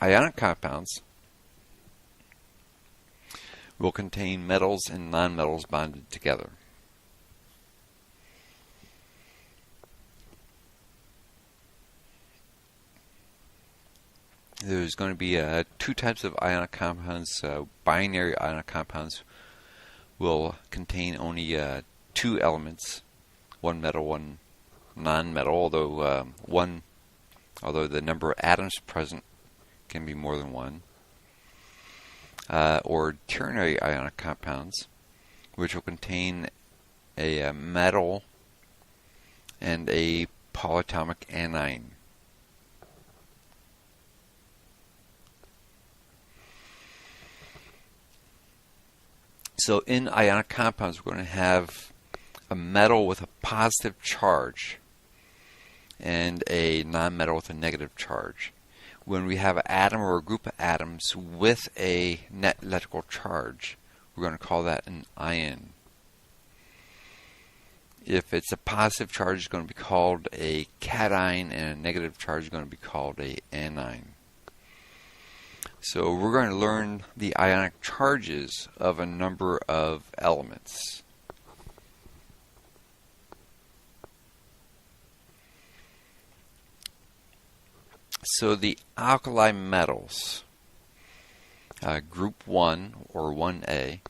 ionic compounds will contain metals and nonmetals bonded together. There's going to be two types of ionic compounds. Binary ionic compounds will contain only two elements, one metal, one non-metal, although the number of atoms present can be more than one. Or ternary ionic compounds, which will contain a metal and a polyatomic anion. So in ionic compounds, we're going to have a metal with a positive charge and a nonmetal with a negative charge. When we have an atom or a group of atoms with a net electrical charge, we're going to call that an ion. If it's a positive charge, it's going to be called a cation, and a negative charge is going to be called an anion. So we're going to learn the ionic charges of a number of elements. So the alkali metals, group 1 or 1A,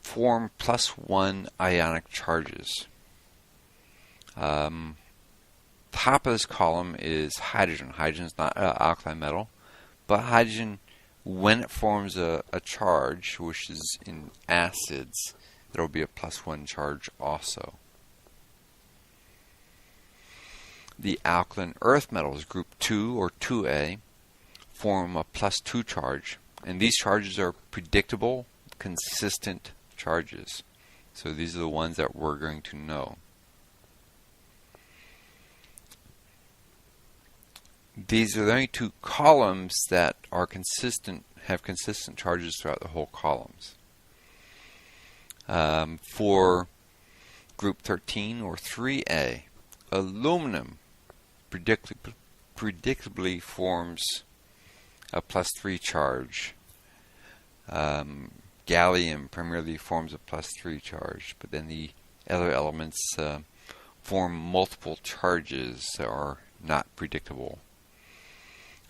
form +1 ionic charges. Top of this column is hydrogen. Hydrogen is not an alkali metal, but hydrogen, when it forms a charge, which is in acids, there will be a +1 charge also. The alkaline earth metals, group 2 or 2A, form a +2 charge, and these charges are predictable, consistent charges. So these are the ones that we're going to know. These are the only two columns that are consistent, have consistent charges throughout the whole columns. For group 13 or 3A, aluminum predictably forms a +3 charge. Gallium primarily forms a +3 charge, but then the other elements form multiple charges that are not predictable.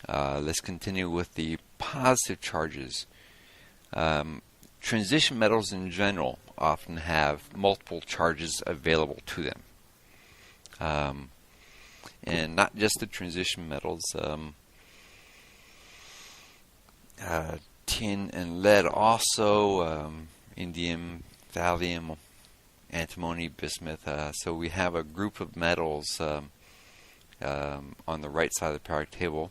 Let's continue with the positive charges. Transition metals in general often have multiple charges available to them. And not just the transition metals. Tin and lead also, indium, thallium, antimony, bismuth. So we have a group of metals on the right side of the periodic table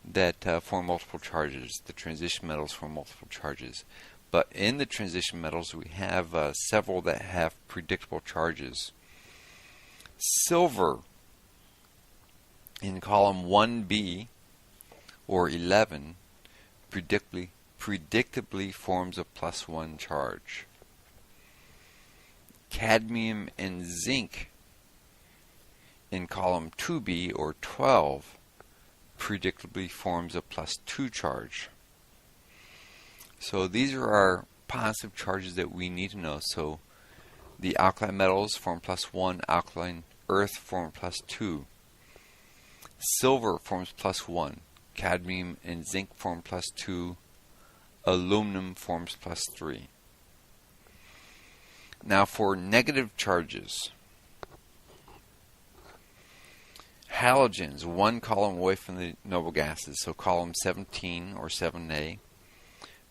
that form multiple charges. The transition metals form multiple charges. But in the transition metals, we have several that have predictable charges. Silver in column 1B or 11 predictably forms a +1 charge. Cadmium and zinc in column 2B or 12 predictably forms a +2 charge. So these are our positive charges that we need to know. So the alkali metals form +1, alkaline earth form +2, silver forms +1, cadmium and zinc form +2, aluminum forms +3. Now for negative charges, halogens, one column away from the noble gases, so column 17 or 7A,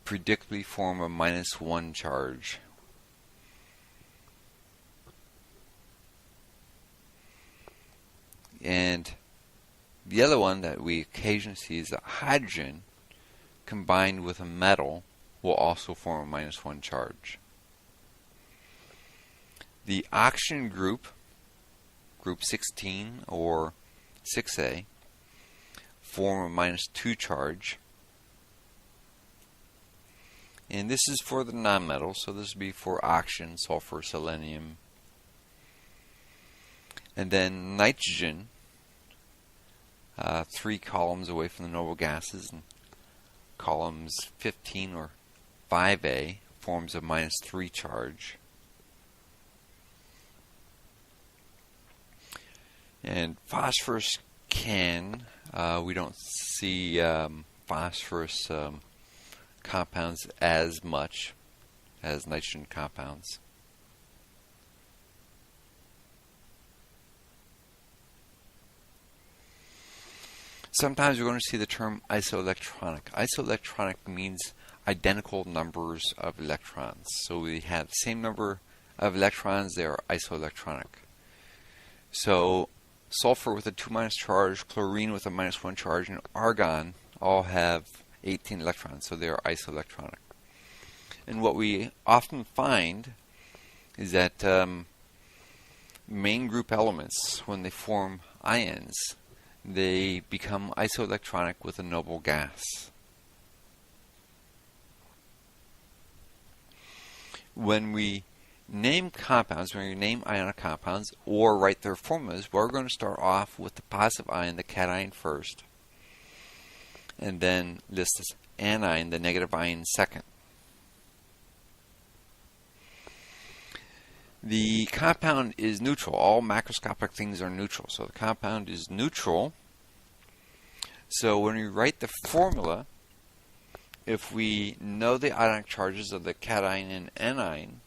predictably form a -1 charge. And the other one that we occasionally see is that hydrogen combined with a metal will also form a -1 charge. The oxygen group, group 16 or 6A, form a -2 charge. And this is for the nonmetals, so this would be for oxygen, sulfur, selenium. And then nitrogen 3 columns away from the noble gases, and columns 15 or 5A forms a -3 charge. And phosphorus can, we don't see phosphorus compounds as much as nitrogen compounds. Sometimes we're going to see the term isoelectronic. Isoelectronic means identical numbers of electrons. So we have the same number of electrons, they are isoelectronic. So sulfur with a 2- charge, chlorine with a -1 charge, and argon all have 18 electrons, so they are isoelectronic. And what we often find is that main group elements, when they form ions, they become isoelectronic with a noble gas. When we name compounds, when we name ionic compounds or write their formulas, we're going to start off with the positive ion, the cation, first, and then list as anion, the negative ion, second. The compound is neutral. All macroscopic things are neutral. So the compound is neutral. So when we write the formula, if we know the ionic charges of the cation and anion,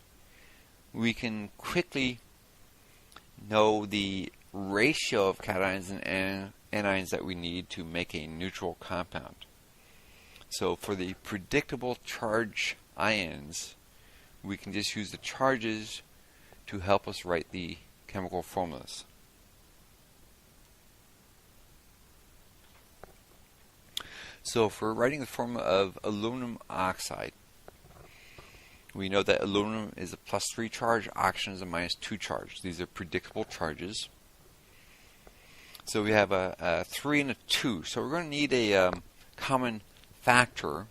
we can quickly know the ratio of cations and anions that we need to make a neutral compound. So for the predictable charge ions, we can just use the charges to help us write the chemical formulas. So for writing the formula of aluminum oxide, we know that aluminum is a +3 charge, oxygen is a -2 charge. These are predictable charges. So we have a 3 and a 2. So we're going to need a common factor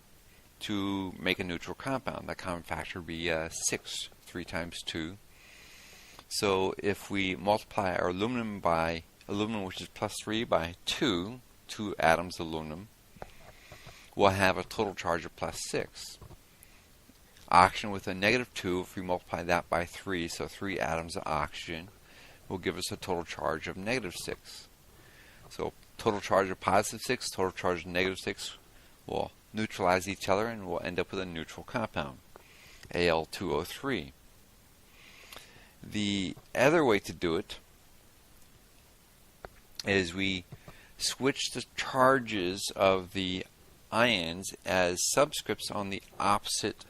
to make a neutral compound. That common factor would be 6, 3 times 2. So if we multiply our aluminum by aluminum, which is +3, by 2 atoms of aluminum, we'll have a total charge of +6. Oxygen with a -2, if we multiply that by 3, so 3 atoms of oxygen, will give us a total charge of -6. So total charge of +6, total charge of -6 will neutralize each other, and we'll end up with a neutral compound, Al2O3. The other way to do it is we switch the charges of the ions as subscripts on the opposite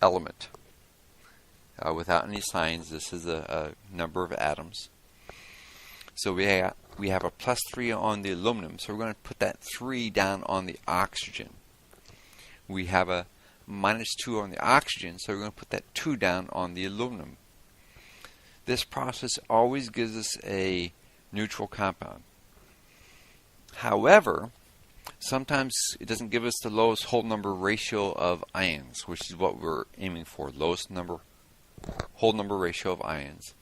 element. Without any signs, this is a number of atoms. So we have a +3 on the aluminum, so we're going to put that 3 down on the oxygen. We have a -2 on the oxygen, so we're going to put that 2 down on the aluminum. This process always gives us a neutral compound. However, sometimes it doesn't give us the lowest whole number ratio of ions, which is what we're aiming for, lowest whole number ratio of ions.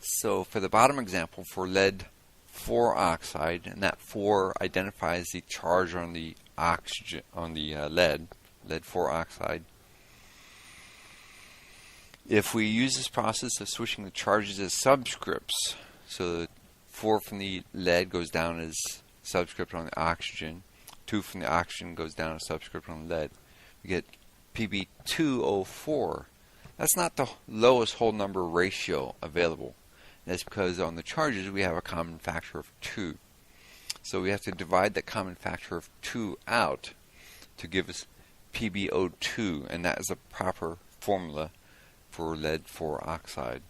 So for the bottom example, for lead 4 oxide, and that 4 identifies the charge on the oxygen, on the lead 4 oxide. If we use this process of switching the charges as subscripts, so the 4 from the lead goes down as subscript on the oxygen, 2 from the oxygen goes down as subscript on the lead, we get Pb2O4. That's not the lowest whole number ratio available. That's because on the charges we have a common factor of 2. So we have to divide that common factor of 2 out to give us PbO2, and that is a proper formula for lead 4 oxide.